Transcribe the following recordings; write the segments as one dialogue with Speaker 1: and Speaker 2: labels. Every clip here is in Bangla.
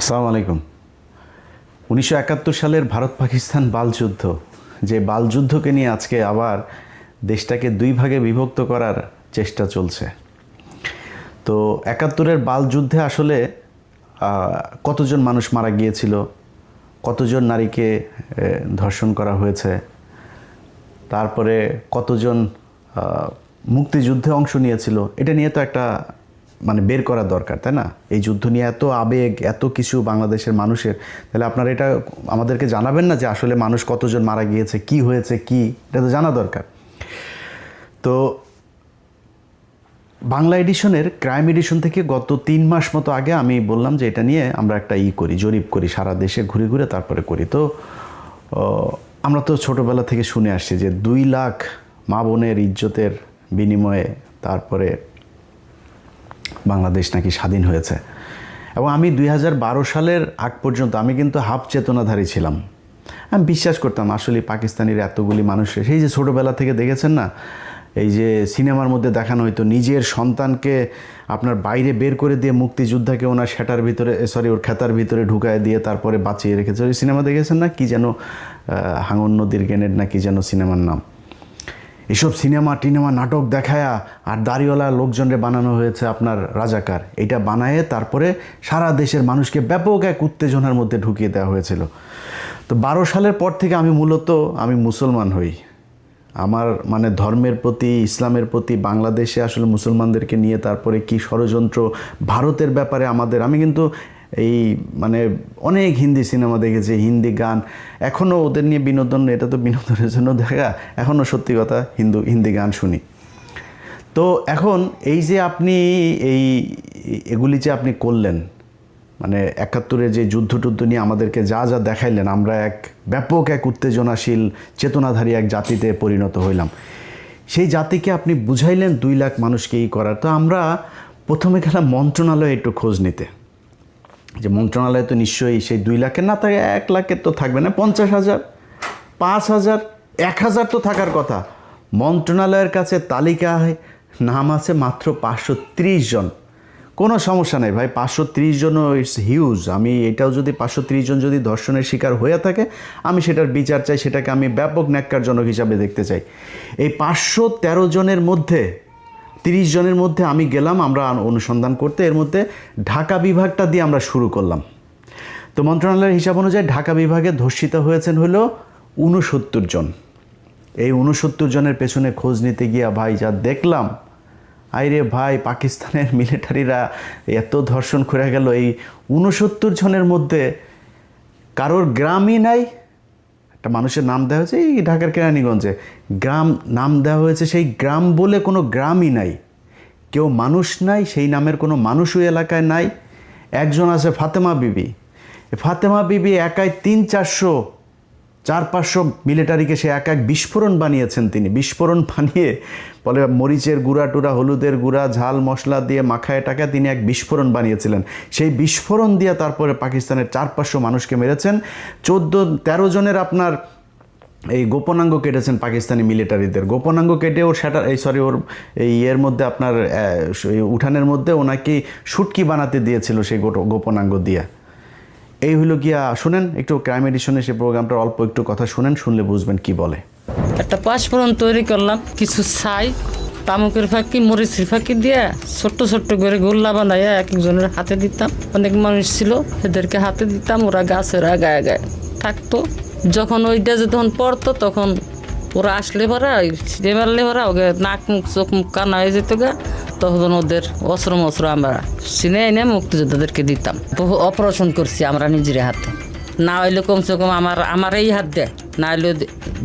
Speaker 1: আসসালামু আলাইকুম। 1971 সালের ভারত পাকিস্তান বালযুদ্ধ, যে বালযুদ্ধকে নিয়ে আজকে আবার দেশটাকে দুই ভাগে বিভক্ত করার চেষ্টা চলছে। তো 71-এর বালযুদ্ধে আসলে কতজন মানুষ মারা গিয়েছিল, কতজন নারীকে ধর্ষণ করা হয়েছে, তারপরে কতজন মুক্তিযুদ্ধে অংশ নিয়েছিল, এটা নিয়ে তো একটা বের করা দরকার, তাই না? এই যুদ্ধ নিয়ে এত আবেগ, এত কিছু বাংলাদেশের মানুষের, তাহলে আপনারা এটা আমাদেরকে জানাবেন না যে আসলে মানুষ কতজন মারা গিয়েছে, কি হয়েছে, কি, এটা তো জানা দরকার। তো বাংলা এডিশনের ক্রাইম এডিশন থেকে গত 3 মাস মতো আগে আমি বললাম যে এটা নিয়ে আমরা একটা করি, জরিপ করি, সারা দেশে ঘুরে ঘুরে তারপরে করি। তো আমরা তো ছোটোবেলা থেকে শুনে আসছি যে 2 লাখ মা বোনের ইজ্জতের বিনিময়ে তারপরে বাংলাদেশ নাকি স্বাধীন হয়েছে। এবং আমি 2012 সালের আগ পর্যন্ত আমি কিন্তু হাফ চেতনাধারী ছিলাম। আমি বিশ্বাস করতাম আসলে পাকিস্তানির এতগুলি মানুষের, সেই যে ছোটোবেলা থেকে দেখেছেন না, এই যে সিনেমার মধ্যে দেখানো হয়তো নিজের সন্তানকে আপনার বাইরে বের করে দিয়ে মুক্তিযোদ্ধাকে ওনার সেটার ভিতরে ওর খেতার ভিতরে ঢুকায় দিয়ে তারপরে বাঁচিয়ে রেখেছে। ওই সিনেমা দেখেছেন না, কি যেন হাঙর নদীর গ্রেনেড না কি যেন সিনেমার নাম। এসব সিনেমা নাটক দেখায়া আর দাড়িওয়ালা লোকজনরে বানানো হয়েছে আপনার রাজাকার। এটা বানায়ে তারপরে সারা দেশের মানুষকে ব্যাপক এক উত্তেজনার মধ্যে ঢুকিয়ে দেওয়া হয়েছিল। তো 12 সালের পর থেকে আমি মূলত মুসলমান হই। আমার ধর্মের প্রতি, ইসলামের প্রতি, বাংলাদেশে আসলে মুসলমানদেরকে নিয়ে তারপরে কি ষড়যন্ত্র, ভারতের ব্যাপারে আমি কিন্তু এই অনেক হিন্দি সিনেমা দেখেছি, হিন্দি গান, এখনও ওদের নিয়ে বিনোদন, এটা তো বিনোদনের জন্য দেখা, এখনও সত্যি কথা হিন্দি গান শুনি। তো এখন এই যে আপনি এগুলি যে আপনি করলেন, 71-এর যে যুদ্ধ নিয়ে আমাদেরকে যা যা দেখাইলেন, আমরা এক ব্যাপক এক উত্তেজনাশীল চেতনাধারী এক জাতিতে পরিণত হইলাম। সেই জাতিকে আপনি বুঝাইলেন 2 লাখ মানুষকে করার। তো আমরা প্রথমে গেলাম মন্ত্রণালয়ে একটু খোঁজ নিতে, যে মন্ত্রণালয় তো নিশ্চয়ই সেই 2 লাখের না থাকে, 1 লাখের তো থাকবে না, 50,000, 5,000, 1,000 তো থাকার কথা। মন্ত্রণালয়ের কাছে তালিকায় নাম আছে মাত্র 530 জন। কোনো সমস্যা নেই ভাই, 530 জনও ইটস হিউজ। আমি এটাও যদি 530 জন যদি ধর্ষণের শিকার হয়ে থাকে, আমি সেটার বিচার চাই, সেটাকে আমি ব্যাপক ন্যাক্কারজনক হিসাবে দেখতে চাই। এই 513 জনের মধ্যে 30 জনের মধ্যে আমি গেলাম আমরা অনুসন্ধান করতে। এর মধ্যে ঢাকা বিভাগটা দিয়ে আমরা শুরু করলাম। তো মন্ত্রণালয়ের হিসাব অনুযায়ী ঢাকা বিভাগে ধর্ষিত হয়েছেন হলো 69 জন। এই 69 জনের পেছনে খোঁজ নিতে গিয়া ভাই যা দেখলাম, আইরে ভাই, পাকিস্তানের মিলিটারিরা এত ধর্ষণ করে গেল। এই 69 জনের মধ্যে কারোর গ্রামই নাই। একটা মানুষের নাম দেওয়া হয়েছে এই ঢাকার কেরানীগঞ্জে, গ্রাম নাম দেওয়া হয়েছে, সেই গ্রাম বলে কোনো গ্রামই নাই, কেউ মানুষ নাই, সেই নামের কোনো মানুষই এলাকায় নাই। একজন আছে ফাতেমা বিবি। ফাতেমা বিবি একাই 300-400 মিলিটারিকে সে এক বিস্ফোরণ বানিয়েছেন। তিনি বিস্ফোরণ বানিয়ে বলে মরিচের গুঁড়া টুরা, হলুদের গুঁড়া, ঝাল মশলা দিয়ে মাখায় টাকায় তিনি এক বিস্ফোরণ বানিয়েছিলেন। সেই বিস্ফোরণ দিয়ে তারপরে পাকিস্তানের 400-500 মানুষকে মেরেছেন। 14-13 জনের আপনার এই গোপনাঙ্গ কেটেছেন পাকিস্তানি মিলিটারিদের। গোপনাঙ্গ কেটে ওর ওর এর মধ্যে আপনার উঠানের মধ্যে ওনাকে শুটকি বানাতে দিয়েছিল সেই গোপনাঙ্গ দিয়ে। এই হলো গিয়া, শুনেন একটু ক্রাইম এডিশনে সে প্রোগ্রামটার অল্প একটু কথা শুনেন, শুনলে বুঝবেন কি বলে।
Speaker 2: একটা পাঁচফোড়ন তৈরি করলাম, কিছু ছাই, তামুকের ফাঁকি, মরিচের ফাঁকি দিয়ে ছোট্ট ছোট্ট করে গোল্লা বানাইয়া এক একজনের হাতে দিতাম। অনেক মানুষ ছিল, এদেরকে হাতে দিতাম, ওরা গাছের আগায় আগায় থাকতো। যখন ওইটা যখন পড়তো তখন ওরা আসলে পরা মারলে পরা ওকে নাক মুখ চোখ মুখ কানা হয়ে যেত গা, তখন ওদের অস্ত্র আমরা চিনে এনে মুক্তিযোদ্ধাদেরকে দিতাম। বহু অপারেশন করছি আমরা নিজের হাতে, না হইলে কমসে কম আমার এই হাত দেয়, না হইলে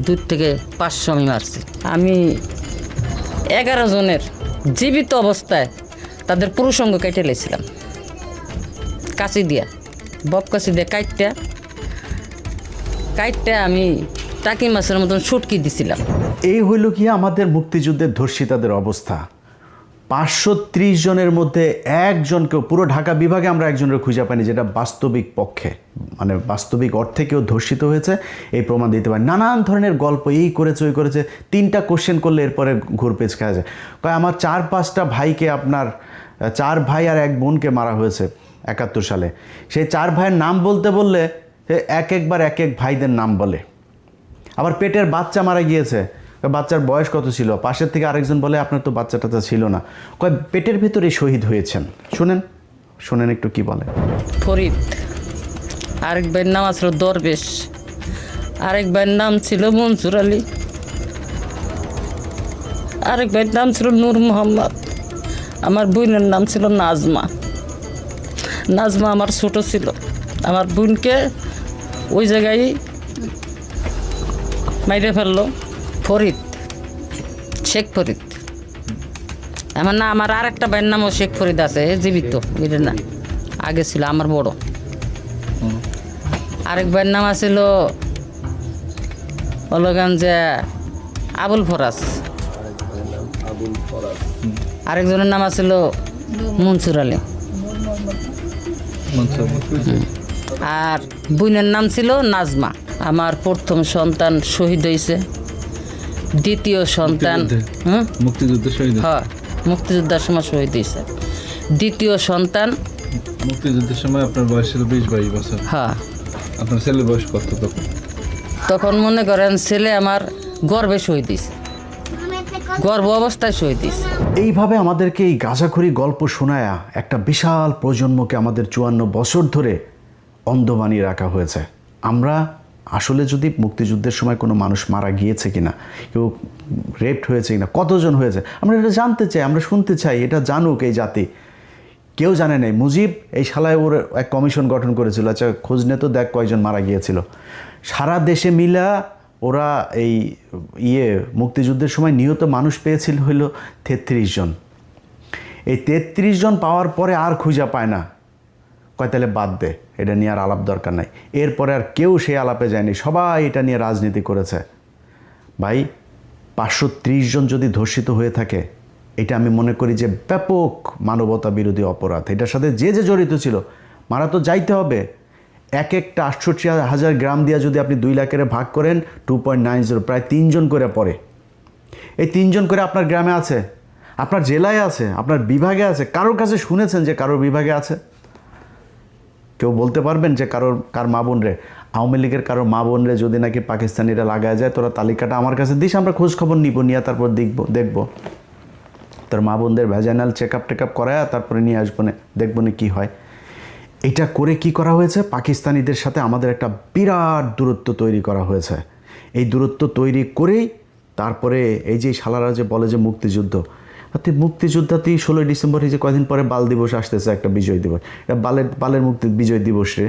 Speaker 2: 2-500 আমি মারছি। আমি 11 জনের জীবিত অবস্থায় তাদের পুরুষঙ্গ কেটে লেছিলাম কাঁচি দিয়া, বব কাঁচি দিয়ে কাইটটা আমি টাকি মাছের মতন শুটকি দিছিলাম।
Speaker 1: এই হইল কি আমাদের মুক্তিযুদ্ধের ধর্ষিতাদের অবস্থা। 530 জনের মধ্যে একজনকেও, পুরো ঢাকা বিভাগে আমরা একজনের খুঁজে পাইনি যেটা বাস্তবিক পক্ষে বাস্তবিক অর্থে কেউ ধর্ষিত হয়েছে এই প্রমাণ দিতে পারে। নানান ধরনের গল্প, এই করেছে ওই করেছে, 3টা কোশ্চেন করলে এরপরে ঘুরপেচ খাওয়া যায়। আমার 4-5টা ভাইকে, আপনার 4 ভাই আর 1 বোনকে মারা হয়েছে। 71 সালে। সেই 4 ভাইয়ের নাম বলতে বললে সে একবার এক এক ভাইদের নাম বলে। আবার পেটের বাচ্চা মারা গিয়েছে, বাচ্চার বয়স কত ছিল, পাশের থেকে আরেকজন বলে আপনার তো বাচ্চা টাচ্চা ছিল না, কয় পেটের ভেতরে শহীদ হয়েছেন। শোনেন একটু কি বলে।
Speaker 2: ফরিদ, আরেক ভাইয়ের নাম ছিল দরবেশ, আরেক ভাইয়ের নাম ছিল মনসুর আলী, আরেক ভাইয়ের নাম ছিল নূর মোহাম্মদ, আমার বোনের নাম ছিল নাজমা। নাজমা আমার ছোট ছিল, আমার বোনকে ওই জায়গায় মাইরে ফেললো ফরিদ, শেখ ফরিদ। আমার না, আমার আর একটা ভাইয়ের নামও শেখ ফরিদ আছে, জীবিত, বুঝলে না, আগে ছিল আমার বড়। আরেক ভাইয়ের নাম আছিল অলগান যে আবুল ফরাজ, আরেকজনের নাম আছিল মনসুর আলী, আর বোনের নাম ছিল নাজমা। আমার প্রথম সন্তান শহীদ হয়েছে, দ্বিতীয় সন্তান
Speaker 3: মুক্তিযুদ্ধের শহীদ,
Speaker 2: হ্যাঁ মুক্তিযোদ্ধার সময় শহীদ হয়েছে। দ্বিতীয় সন্তান
Speaker 3: মুক্তিযুদ্ধের সময় আপনার বয়স ছিল 20-22 বছর।
Speaker 2: হ্যাঁ,
Speaker 3: আপনার ছেলের বয়স কত তখন?
Speaker 2: তখন মনে করেন ছেলে আমার গর্ভে শহীদ হয়েছে, গর্ভ অবস্থায় শহীদ হয়েছে।
Speaker 1: এইভাবে আমাদেরকে এই গাঁজাখড়ি গল্প শোনায়া একটা বিশাল প্রজন্মকে আমাদের 54 বছর ধরে অন্ধ বানিয়ে রাখা হয়েছে। আমরা আসলে যদি মুক্তিযুদ্ধের সময় কোনো মানুষ মারা গিয়েছে কিনা, কেউ রেপড হয়েছে কিনা, কতজন হয়েছে, আমরা এটা জানতে চাই, আমরা শুনতে চাই, এটা জানুক এই জাতি। কেউ জানে নাই। মুজিব এই শালায় ওর এক কমিশন গঠন করেছিল, আচ্ছা খোঁজ নে তো দেখ কয়জন মারা গিয়েছিল। সারা দেশে মিলা ওরা এই মুক্তিযুদ্ধের সময় নিহত মানুষ পেয়েছিল হইল 33 জন। এই 33 জন পাওয়ার পরে আর খুঁজা পায় না, কয় তাহলে বাদ দে, এটা নিয়ে আর আলাপ দরকার নাই। এরপরে আর কেউ সেই আলাপে যায়নি, সবাই এটা নিয়ে রাজনীতি করেছে। ভাই 530 জন যদি ধর্ষিত হয়ে থাকে, এটা আমি মনে করি যে ব্যাপক মানবতা বিরোধী অপরাধ। এটার সাথে যে যে জড়িত ছিল মারা তো যাইতে হবে। এক একটা 68,000 গ্রাম দিয়া যদি আপনি 2 লাখের ভাগ করেন 2.90, প্রায় 3 জন করে পড়ে। এই 3 জন করে আপনার গ্রামে আছে, আপনার জেলায় আছে, আপনার বিভাগে আছে। কারোর কাছে শুনেছেন যে কারোর বিভাগে আছে? কেউ বলতে পারবেন যে কার মা বোন রে, আওয়ামী লীগের কারোর মা বোন রে যদি নাকি পাকিস্তানিরা লাগায় যায়, তোরা তালিকাটা আমার কাছে দিস, আমরা খোঁজ খবর নিব, নিয়ে তারপর দেখব তোর মা বোনদের ভ্যাজাইনাল চেক আপ করায় তারপরে নিয়ে আসবো না, দেখবো না কী হয়। এটা করে কি করা হয়েছে, পাকিস্তানিদের সাথে আমাদের একটা বিরাট দূরত্ব তৈরি করা হয়েছে। এই দূরত্ব তৈরি করেই তারপরে এই যে শালারা যে বলে যে মুক্তিযুদ্ধ, মুক্তিযোদ্ধাতেই 16 ডিসেম্বর এই যে কয়দিন পরে বাল দিবস আসতেছে, একটা বিজয় দিবস, এটা বালের বিজয় দিবস রে।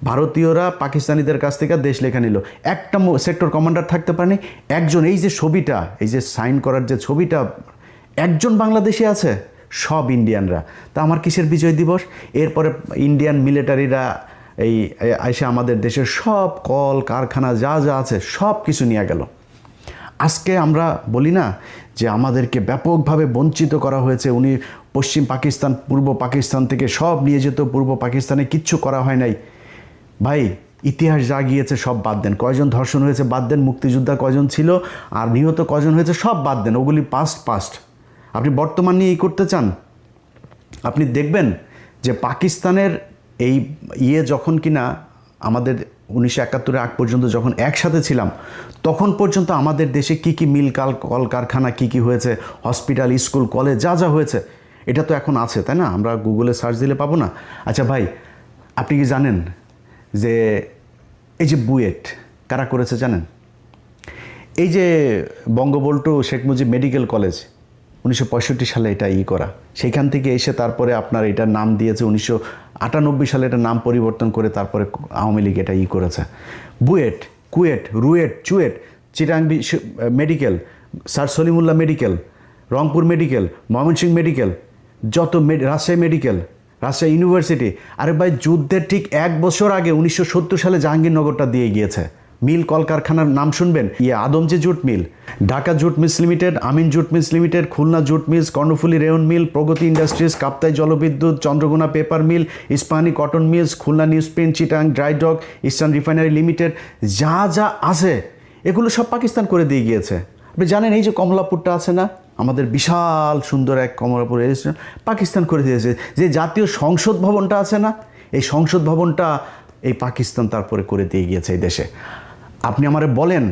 Speaker 1: ভারতীয়রা পাকিস্তানিদের কাছ থেকে দেশ লেখা নিল, একটা সেক্টর কমান্ডার থাকতে পারেনি একজন। এই যে ছবিটা, এই যে সাইন করার যে ছবিটা, একজন বাংলাদেশি আছে, সব ইন্ডিয়ানরা। তা আমার কিসের বিজয় দিবস? এরপরে ইন্ডিয়ান মিলিটারিরা এই এসে আমাদের দেশের সব কল কারখানা যা যা আছে সব কিছু নিয়ে গেল। আজকে আমরা বলি না যে আমাদেরকে ব্যাপকভাবে বঞ্চিত করা হয়েছে, উনি পশ্চিম পাকিস্তান পূর্ব পাকিস্তান থেকে সব নিয়ে যেত, পূর্ব পাকিস্তানে কিচ্ছু করা হয় নাই। ভাই ইতিহাস যা গিয়েছে সব বাদ দেন, কয়জন ধর্ষণ হয়েছে বাদ দেন, মুক্তিযোদ্ধা কয়জন ছিল আর নিহত কয়জন হয়েছে সব বাদ দেন, ওগুলি পাস্ট। আপনি বর্তমান নিয়ে করতে চান, আপনি দেখবেন যে পাকিস্তানের এই যখন কিনা আমাদের 1971 আগ পর্যন্ত যখন একসাথে ছিলাম, তখন পর্যন্ত আমাদের দেশে কি মিল কল কারখানা কি হয়েছে, হসপিটাল স্কুল কলেজ যা যা হয়েছে, এটা তো এখন আছে, তাই না? আমরা গুগলে সার্চ দিলে পাবো না? আচ্ছা ভাই, আপনি কি জানেন যে এই যে বুয়েট কারা করেছে জানেন? এই যে বঙ্গবন্ধু শেখ মুজিব মেডিকেল কলেজ 1965 সালে এটা করা, সেইখান থেকে এসে তারপরে আপনার এটার নাম দিয়েছে 1998 সালে এটা নাম পরিবর্তন করে তারপরে আওয়ামী লীগ এটা করেছে। BUET, KUET, RUET, CUET, Chittagong medical, sir Salimullah medical, Rangpur medical, Mymensingh medical, যত রাজশাহী মেডিকেল, রাজশাহী ইউনিভার্সিটি। আরে ভাই যুদ্ধের ঠিক 1 বছর আগে 1970 সালে জাহাঙ্গীরনগরটা দিয়ে গিয়েছে। মিল কলকারখানার নাম শুনবেন, Adamjee jute mill, Dhaka jute mills limited, Amin jute mills limited, Khulna jute mills, Karnaphuli rayon mill, Progoti industries, Kaptai জলবিদ্যুৎ, Chandraghona paper mill, Ispahani cotton mills, Khulna newsprint, Chittagong dry dock, eastern refinery limited, যা যা আছে এগুলো সব পাকিস্তান করে দিয়ে গিয়েছে। আপনি জানেন এই যে কমলাপুরটা আছে না, আমাদের বিশাল সুন্দর এক কমলাপুর রেল স্টেশন পাকিস্তান করে দিয়েছে। যে জাতীয় সংসদ ভবনটা আছে না, এই সংসদ ভবনটা এই পাকিস্তান তারপরে করে দিয়ে গিয়েছে এই দেশে। আপনি আমারে বলেন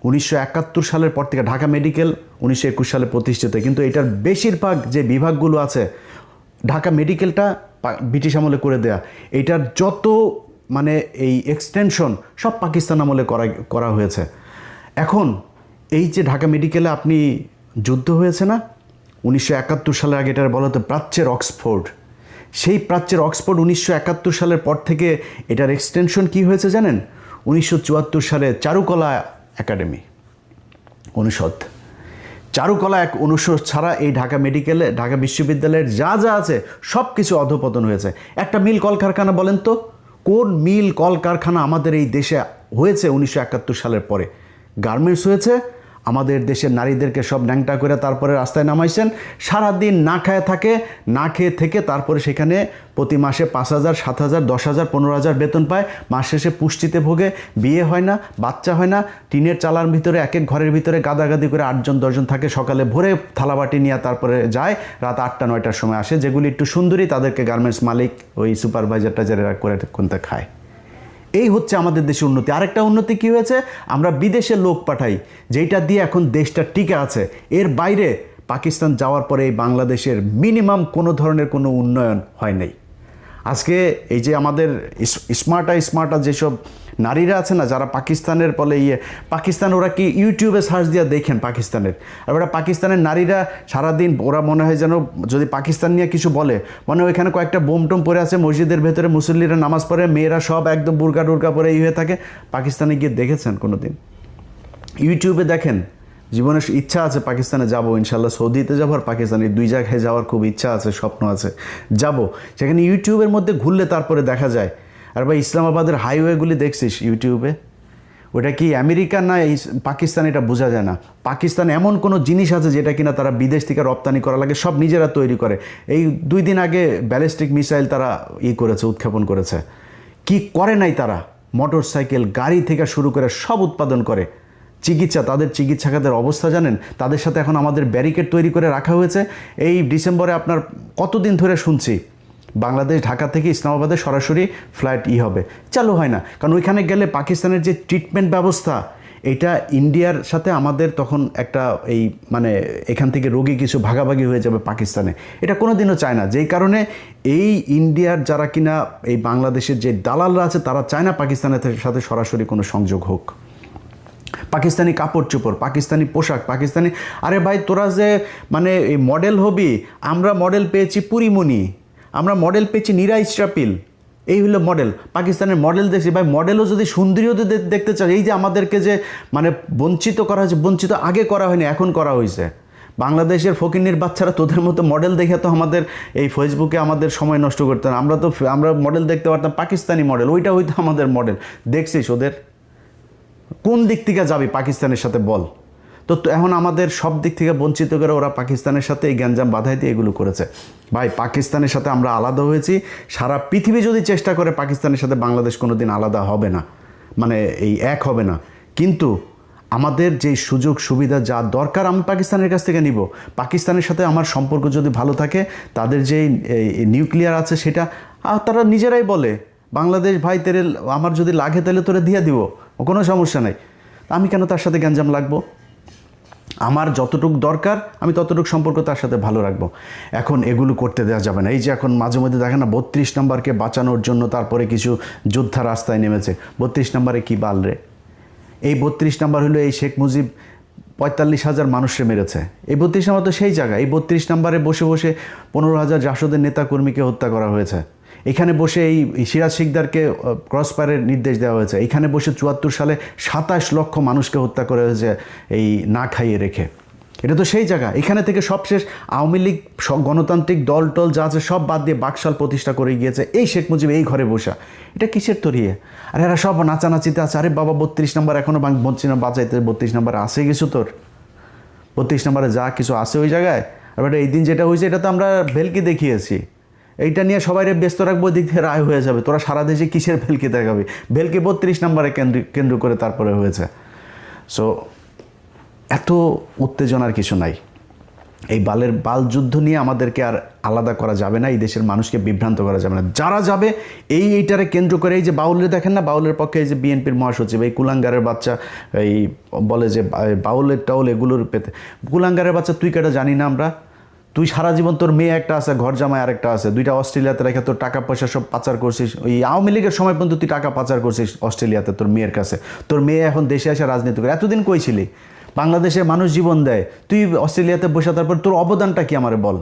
Speaker 1: 1971 সালের পর থেকে ঢাকা মেডিকেল 1921 সালে প্রতিষ্ঠিত, কিন্তু এটার বেশিরভাগ যে বিভাগগুলো আছে, ঢাকা মেডিকেলটা ব্রিটিশ আমলে করে দেয়া, এটার যত মানে এই এক্সটেনশন সব পাকিস্তান আমলে করা হয়েছে। এখন এই যে ঢাকা মেডিকেলে আপনি যুদ্ধ হয়েছে না 1971 সালের আগে, এটার বলা হতো প্রাচ্যের অক্সফোর্ড। সেই প্রাচ্যের অক্সফোর্ড 1971 সালের পর থেকে এটার এক্সটেনশন কি হয়েছে জানেন? 1974 সালে চারুকলা একাডেমি অনুষদ। চারুকলা এক অনুষদ ছাড়া এই ঢাকা মেডিকেলে, ঢাকা বিশ্ববিদ্যালয়ের যা যা আছে সব কিছু অধঃপতন হয়েছে। একটা মিল কলকারখানা বলেন তো, কোন মিল কলকারখানা আমাদের এই দেশে হয়েছে 1971 সালের পরে? গার্মেন্টস হয়েছে। আমাদের দেশের নারীদেরকে সব ন্যাংটা করে তারপরে রাস্তায় নামাইছেন, সারাদিন না খায় থাকে, না খেয়ে থেকে তারপরে সেখানে প্রতি মাসে 5,000, 7,000, 10,000, 15,000 বেতন পায়। মাস শেষে পুষ্টিতে ভোগে, বিয়ে হয় না, বাচ্চা হয় না, টিনের চালার ভিতরে এক এক ঘরের ভিতরে গাদাগাদি করে 8জন 10জন থাকে। সকালে ভোরে থালাবাটি নিয়ে তারপরে যায়, রাত 8টা 9টার সময় আসে। যেগুলি একটু সুন্দরী তাদেরকে গার্মেন্টস মালিক ওই সুপারভাইজার টাইজারেরা করে কোনটা খায়। এই হচ্ছে আমাদের দেশের উন্নতি। আরেকটা উন্নতি কি হয়েছে, আমরা বিদেশে লোক পাঠাই, যেটা দিয়ে এখন দেশটা টিকে আছে। এর বাইরে পাকিস্তান যাওয়ার পরে এই বাংলাদেশের মিনিমাম কোনো ধরনের কোনো উন্নয়ন হয় নাই। আজকে এই যে আমাদের স্মার্টা যেসব নারীরা আছে না, যারা পাকিস্তানের বলে পাকিস্তান, ওরা কি ইউটিউবে সার্চ দিয়ে দেখেন পাকিস্তানের, আর ওরা পাকিস্তানের নারীরা সারাদিন ওরা মনে হয় যেন যদি পাকিস্তান নিয়ে কিছু বলে মানে ওইখানে কয়েকটা বোম টোম পরে আছে, মসজিদের ভেতরে মুসল্লিরা নামাজ পড়ে, মেয়েরা সব একদম বুরকা টুরকা পরে হয়ে থাকে। পাকিস্তানে গিয়ে দেখেছেন কোনো দিন? ইউটিউবে দেখেন। জীবনের ইচ্ছা আছে পাকিস্তানে যাব, ইনশাল্লাহ সৌদিতে যাবো আর পাকিস্তানে, 2 জায়গায় যাওয়ার খুব ইচ্ছা আছে, স্বপ্ন আছে, যাব। সেখানে ইউটিউবের মধ্যে ঘুরলে তারপরে দেখা যায়। আর ভাই ইসলামাবাদের হাইওয়েগুলি দেখছিস ইউটিউবে, ওটা কি আমেরিকা না পাকিস্তান এটা বোঝা যায় না। পাকিস্তান এমন কোনো জিনিস আছে যেটা কিনা তারা বিদেশ থেকে রপ্তানি করা লাগে, সব নিজেরা তৈরি করে। এই 2 দিন আগে ব্যালিস্টিক মিসাইল তারা করেছে, উৎক্ষেপণ করেছে। কি করে নাই তারা? মোটর সাইকেল, গাড়ি থেকে শুরু করে সব উৎপাদন করে। চিকিৎসা, তাদের চিকিৎসা খাতের অবস্থা জানেন? তাদের সাথে এখন আমাদের ব্যারিকেড তৈরি করে রাখা হয়েছে। এই ডিসেম্বরে আপনার কতদিন ধরে শুনছি বাংলাদেশ ঢাকা থেকে ইসলামাবাদে সরাসরি ফ্লাইট হবে, চালু হয় না। কারণ ওইখানে গেলে পাকিস্তানের যে ট্রিটমেন্ট ব্যবস্থা, এটা ইন্ডিয়ার সাথে আমাদের তখন একটা এই মানে এখান থেকে রোগী কিছু ভাগাভাগি হয়ে যাবে পাকিস্তানে, এটা কোনো দিনও চায় না। যেই কারণে এই ইন্ডিয়ার যারা কিনা এই বাংলাদেশের যে দালালরা আছে, তারা চায় না পাকিস্তানের সাথে সরাসরি কোনো সংযোগ হোক। পাকিস্তানি কাপড় চোপড়, পাকিস্তানি পোশাক, পাকিস্তানি, আরে ভাই তোরা যে মানে এই মডেল হবি, আমরা মডেল পেয়েছি পুরিমণি, আমরা মডেল পেয়েছি নীরা ইসরাফিল, এই হলো মডেল। পাকিস্তানের মডেল দেখছি ভাই, মডেলও যদি সুন্দরীও দেখতে চাই, এই যে আমাদেরকে যে মানে বঞ্চিত করা হয়েছে, বঞ্চিত আগে করা হয়নি, এখন করা হয়েছে। বাংলাদেশের ফকিন্নির বাচ্চারা তোদের মতো মডেল দেখে তো আমাদের এই ফেসবুকে আমাদের সময় নষ্ট করতে না। আমরা মডেল দেখতে পারতাম পাকিস্তানি মডেল, ওইটা হয়তো আমাদের মডেল। দেখছিস ওদের কোন দিক থেকে যাবি পাকিস্তানের সাথে বল? তো এখন আমাদের সব দিক থেকে বঞ্চিত করে ওরা পাকিস্তানের সাথে এই গ্যাঞ্জাম বাধাই দিয়ে এগুলো করেছে। ভাই পাকিস্তানের সাথে আমরা আলাদা হয়েছি, সারা পৃথিবী যদি চেষ্টা করে পাকিস্তানের সাথে বাংলাদেশ কোনো দিন আলাদা হবে না, মানে এই এক হবে না। কিন্তু আমাদের যে সুযোগ সুবিধা যা দরকার আমি পাকিস্তানের কাছ থেকে নিব। পাকিস্তানের সাথে আমার সম্পর্ক যদি ভালো থাকে, তাদের যে নিউক্লিয়ার আছে সেটা তারা নিজেরাই বলে, বাংলাদেশ ভাই তেরে আমার যদি লাগে তাহলে তোরা দিয়ে দিব, কোনো সমস্যা নাই। আমি কেন তার সাথে গ্যাঞ্জাম লাগবো? আমার যতটুকু দরকার আমি ততটুকু সম্পর্ক তার সাথে ভালো রাখবো। এখন এগুলো করতে দেওয়া যাবে না। এই যে এখন মাঝে মধ্যে দেখেন না 32 নম্বরকে বাঁচানোর জন্য তারপরে কিছু যোদ্ধা রাস্তায় নেমেছে। 32 নম্বরে কী বাল রে? এই 32 নম্বর হলো এই শেখ মুজিব 45,000 মানুষকে মেরেছে। এই 32 নম্বর তো সেই জায়গা। এই 32 নম্বরে বসে বসে 15,000 জাসদের নেতাকর্মীকে হত্যা করা হয়েছে। এখানে বসে এই সিরাজ শিকদারকে ক্রসফায়ারের নির্দেশ দেওয়া হয়েছে। এখানে বসে 74 সালে 27 লক্ষ মানুষকে হত্যা করা হয়েছে এই না খাইয়ে রেখে। এটা তো সেই জায়গা। এখানে থেকে সবশেষ আওয়ামী লীগ গণতান্ত্রিক দল টল যা আছে সব বাদ দিয়ে বাকশাল প্রতিষ্ঠা করে গিয়েছে এই শেখ মুজিব এই ঘরে বসা। এটা কিসের তরিয়ে? আর এরা সব নাচানাচিতে আছে। আরে বাবা 32 নম্বর এখনও বলছি না বাঁচাইতে, 32 নম্বরে আসে কিছু তোর? 32 নম্বরে যা কিছু আছে ওই জায়গায়। আর এই দিন যেটা হয়েছে এটা তো আমরা ভেলকি দেখিয়েছি। এইটা নিয়ে সবাই ব্যস্ত রাখবো, দিক থেকে রায় হয়ে যাবে। তোরা সারা দেশে কিসের ভেলকি দেখাবি? ভেলকি 32 নম্বরে কেন্দ্র করে তারপরে হয়েছে। সো এত উত্তেজনার কিছু নাই। এই বাল যুদ্ধ নিয়ে আমাদেরকে আর আলাদা করা যাবে না, এই দেশের মানুষকে বিভ্রান্ত করা যাবে না। যারা যাবে এইটারে কেন্দ্র করে, এই যে বাউলের দেখেন না, বাউলের পক্ষে এই যে বিএনপির মহাসচিব এই কুলাঙ্গারের বাচ্চা এই বলে যে বাউলের টাউল এগুলোর পেতে, কুলাঙ্গারের বাচ্চা তুই কেটা জানি না আমরা, তুই সারা জীবন তোর মেয়ে একটা আছে, ঘর জামাই আরেকটা আছে, দুইটা অস্ট্রেলিয়াতে রেখে তোর টাকা পয়সা সব পাচার করছিস, ওই আওয়ামী লীগের সময় পর্যন্ত তুই টাকা পাচার করছিস অস্ট্রেলিয়াতে তোর মেয়ের কাছে, তোর মেয়ে এখন দেশে এসে রাজনীতি করে। এতদিন কই ছিলি? বাংলাদেশের মানুষ জীবন দেয়, তুই অস্ট্রেলিয়াতে বসে, তারপর তোর অবদানটা কি আমারে বল?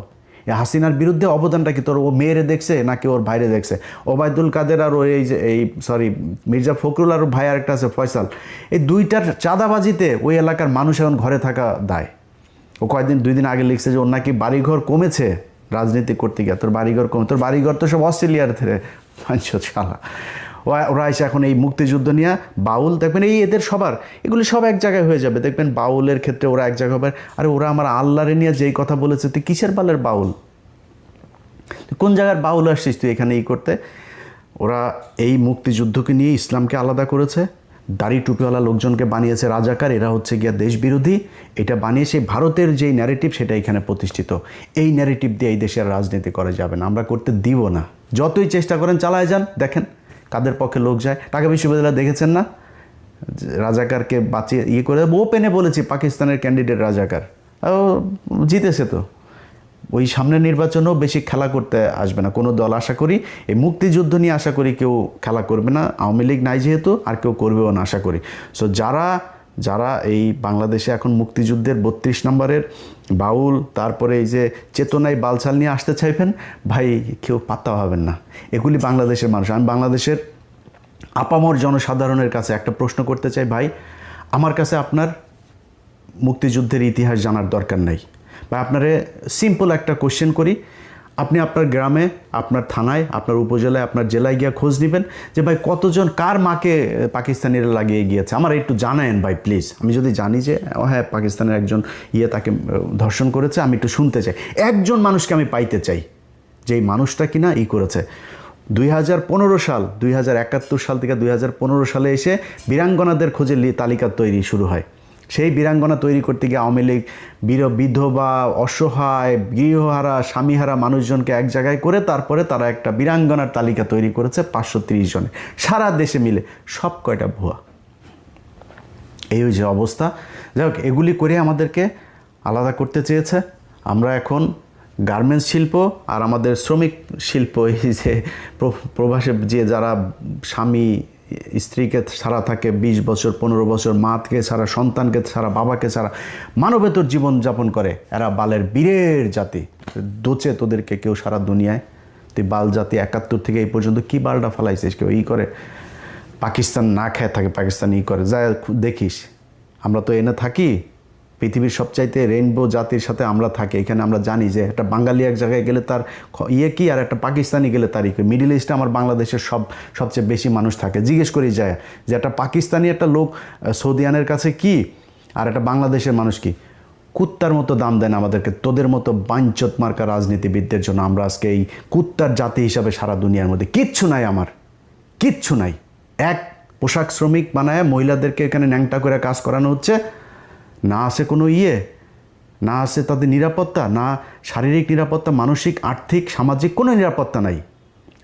Speaker 1: হাসিনার বিরুদ্ধে অবদানটা কি তোর? ও মেয়েরে দেখছে নাকি ওর ভাইরে দেখছে? ওবায়দুল কাদের আর ওই যে মির্জা ফখরুল আর ভাই আরেকটা আছে ফয়সাল, এই দুইটার চাঁদাবাজিতে ওই এলাকার মানুষ এখন ঘরে থাকা দায়। ও কয়েকদিন 2 দিন আগে লিখছে যে ওর নাকি বাড়িঘর কমেছে রাজনীতি করতে গিয়ে। তোর বাড়িঘর কমে? তোর বাড়িঘর তো সব অস্ট্রেলিয়ার থেকে শালা। ওরা এসে এখন এই মুক্তিযুদ্ধ নিয়ে বাউল দেখবেন, এই এদের সবার এগুলি সব এক জায়গায় হয়ে যাবে দেখবেন। বাউলের ক্ষেত্রে ওরা এক জায়গায় হবে। আরে ওরা আমার আল্লাহরে নিয়ে যেই কথা বলেছে, তুই কিসের বালের বাউল? তুই কোন জায়গার বাউল আসছিস তুই এখানে করতে? ওরা এই মুক্তিযুদ্ধকে নিয়ে ইসলামকে আলাদা করেছে, দাড়ি টুপিওয়ালা লোকজনকে বানিয়েছে রাজাকার, এরা হচ্ছে গিয়া দেশ বিরোধী। এটা বানিয়ে সেই ভারতের যেই ন্যারেটিভ সেটা এখানে প্রতিষ্ঠিত। এই ন্যারেটিভ দিয়ে এই দেশের রাজনীতি করা যাবে না, আমরা করতে দিব না। যতই চেষ্টা করেন চালায় যান, দেখেন কাদের পক্ষে লোক যায়। ঢাকা বিশ্ববিদ্যালয় দেখেছেন না, রাজাকারকে বাঁচিয়ে করে ওপেনে বলেছি পাকিস্তানের ক্যান্ডিডেট রাজাকার, ও জিতেছে। তো ওই সামনের নির্বাচনেও বেশি খেলা করতে আসবে না কোনো দল, আশা করি। এই মুক্তিযুদ্ধ নিয়ে আশা করি কেউ খেলা করবে না, আওয়ামী লীগ নাই যেহেতু, আর কেউ করবেও না আশা করি। সো যারা এই বাংলাদেশে এখন মুক্তিযুদ্ধের 32 নম্বরের বাউল, তারপরে এই যে চেতনায় বালছাল নিয়ে আসতে চাইবেন, ভাই কেউ পাত্তা হবেন না। এগুলি বাংলাদেশের মানুষ। আমি বাংলাদেশের আপামর জনসাধারণের কাছে একটা প্রশ্ন করতে চাই, ভাই আমার কাছে আপনার মুক্তিযুদ্ধের ইতিহাস জানার দরকার নাই। বা আপনারে সিম্পল একটা কোশ্চেন করি, আপনি আপনার গ্রামে, আপনার থানায়, আপনার উপজেলায়, আপনার জেলায় গিয়ে খোঁজ নেবেন যে ভাই কতজন কার মাকে পাকিস্তানিরা লাগিয়ে গিয়েছে, আমার একটু জানায়েন ভাই প্লিজ। আমি যদি জানি যে হ্যাঁ পাকিস্তানের একজন তাকে ধর্ষণ করেছে, আমি একটু শুনতে চাই। একজন মানুষকে আমি পাইতে চাই যেই মানুষটা কিনা করেছে। 2015 সাল, 2071 সাল থেকে 2015 সালে এসে বীরাঙ্গনাদের খোঁজে তালিকা তৈরি শুরু হয়। সেই বীরাঙ্গনা তৈরি করতে গিয়ে আওয়ামী লীগ বিধবা, অসহায়, গৃহহারা, স্বামীহারা মানুষজনকে এক জায়গায় করে তারপরে তারা একটা বীরাঙ্গনার তালিকা তৈরি করেছে 530 জনে, সারা দেশে মিলে। সব কয়টা ভুয়া। এই যে অবস্থা। যাই হোক, এগুলি করে আমাদেরকে আলাদা করতে চেয়েছে। আমরা এখন গার্মেন্টস শিল্প আর আমাদের শ্রমিক শিল্প, এই যে প্রবাসে যে যারা স্বামী স্ত্রীকে ছাড়া থাকে 20 বছর 15 বছর, মাকে ছাড়া, সন্তানকে ছাড়া, বাবাকে ছাড়া মানবেতর জীবনযাপন করে, এরা বালের বীরের জাতি। দোচে তোদেরকে কেউ সারা দুনিয়ায়, তুই বাল জাতি 71 থেকে এই পর্যন্ত কি বালটা ফালাইছিস? কেউ করে পাকিস্তান না খেয়ে থাকে, পাকিস্তান করে যায় দেখিস। আমরা তো এনে থাকি পৃথিবীর সবচাইতে রেইনবো জাতির সাথে আমরা থাকি। এখানে আমরা জানি যে একটা বাঙালি এক জায়গায় গেলে তার কি, আর একটা পাকিস্তানি গেলে তার কি। মিডিল ইস্টে আমার বাংলাদেশের সবচেয়ে বেশি মানুষ থাকে। জিজ্ঞেস করি যায় যে একটা পাকিস্তানি একটা লোক সৌদিয়ানের কাছে কি, আর একটা বাংলাদেশের মানুষ কি। কুত্তার মতো দাম দেন আমাদেরকে, তোদের মতো বাঞ্চত মার্কা রাজনীতিবিদদের জন্য আমরা আজকে এই কুত্তার জাতি হিসাবে সারা দুনিয়ার মধ্যে কিচ্ছু নাই, আমার কিচ্ছু নাই। এক পোশাক শ্রমিক বানায় মহিলাদেরকে এখানে ন্যাংটা করে কাজ করানো হচ্ছে। না আছে কোনো না আছে তাদের নিরাপত্তা, না শারীরিক নিরাপত্তা, মানসিক, আর্থিক, সামাজিক কোনো নিরাপত্তা নাই।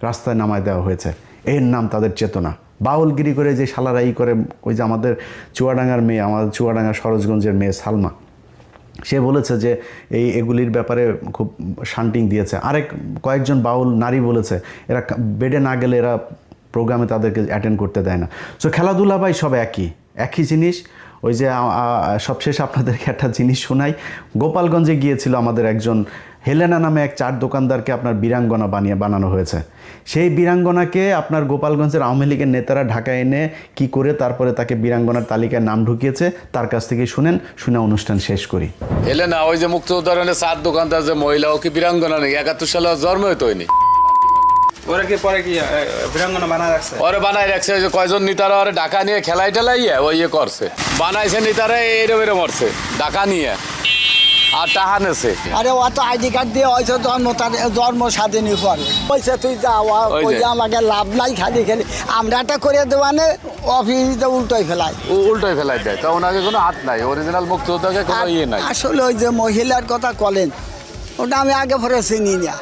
Speaker 1: রাস্তায় নামায় দেওয়া হয়েছে, এর নাম তাদের চেতনা। বাউলগিরি করে যে শালারা করে, ওই যে আমাদের চুয়াডাঙ্গার মেয়ে, আমাদের চুয়াডাঙ্গা সরোজগঞ্জের মেয়ে সালমা, সে বলেছে যে এগুলির ব্যাপারে খুব শান্টিং দিয়েছে। কয়েকজন বাউল নারী বলেছে এরা বেডে না গেলে এরা প্রোগ্রামে তাদেরকে অ্যাটেন্ড করতে দেয় না। সো খেলাধুলা ভাই সব একই জিনিস। ওই যে সবশেষ আপনাদেরকে একটা জিনিস শোনাই। গোপালগঞ্জে গিয়েছিল আমাদের একজন হেলেনা নামে এক চাট দোকানদারকে আপনার বীরাঙ্গনা বানানো হয়েছে। সেই বীরাঙ্গনাকে আপনার গোপালগঞ্জের আওয়ামী লীগের নেতারা ঢাকায় এনে কি করে তারপরে তাকে বীরাঙ্গনার তালিকায় নাম ঢুকিয়েছে, তার কাছ থেকে শুনে অনুষ্ঠান শেষ করি।
Speaker 4: হেলেনা ওই যে মুক্তিযোদ্ধার চাট দোকানদার যে মহিলা, ও কি বীরাঙ্গনা নেই? 71 সালে জন্ম হইতো হয়নি।
Speaker 5: পরে কি বীরাঙ্গনা বানায় রাখছে?
Speaker 4: ওরে বানাই রাখছে, যে কয়জন নেতারা ওরে ঢাকা নিয়ে খেলাই টেলাইয়া ওই করছে, বানাইছে নেতারা এরম মরছে ঢাকা নিয়ে। আর টাহা নেছে
Speaker 6: আরে ও তো আইডি কার্ড দিয়ে হয়তো জন্ম স্বাধীনই পরে পয়সা তুই যাওয়া
Speaker 4: ওই যে।
Speaker 6: ওই যে আমাকে লাভ নাই খালি খালি আমরা একটা করে দেওয়ানে অফিসে উল্টোই ফেলাই
Speaker 4: উল্টোই ফেলাই দেয় তা ওনাকে কোনো হাত নাই অরিজিনাল মুক্তিযোদ্ধাকে কোনো ইয়ে নাই
Speaker 6: আসলে ওই যে মহিলার কথা বলেন ওটা আমি আগে পরে চিনি না